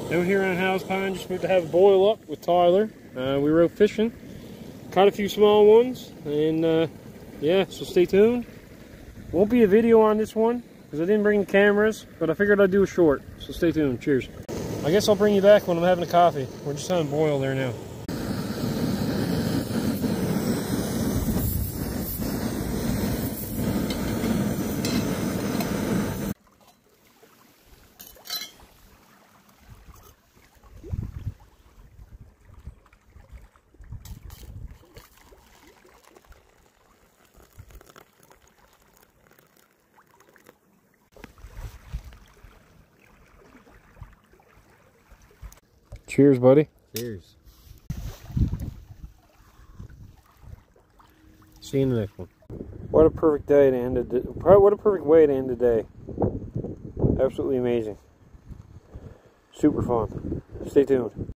Down here on Howes Pond, just went to have a boil up with Tyler. We were out fishing, caught a few small ones, and yeah, so stay tuned. Won't be a video on this one because I didn't bring the cameras, but I figured I'd do a short, so stay tuned. Cheers. I guess I'll bring you back when I'm having a coffee. We're just on boil there now. Cheers, buddy. Cheers. See you in the next one. What a perfect day to end it. What a perfect way to end the day. Absolutely amazing. Super fun. Stay tuned.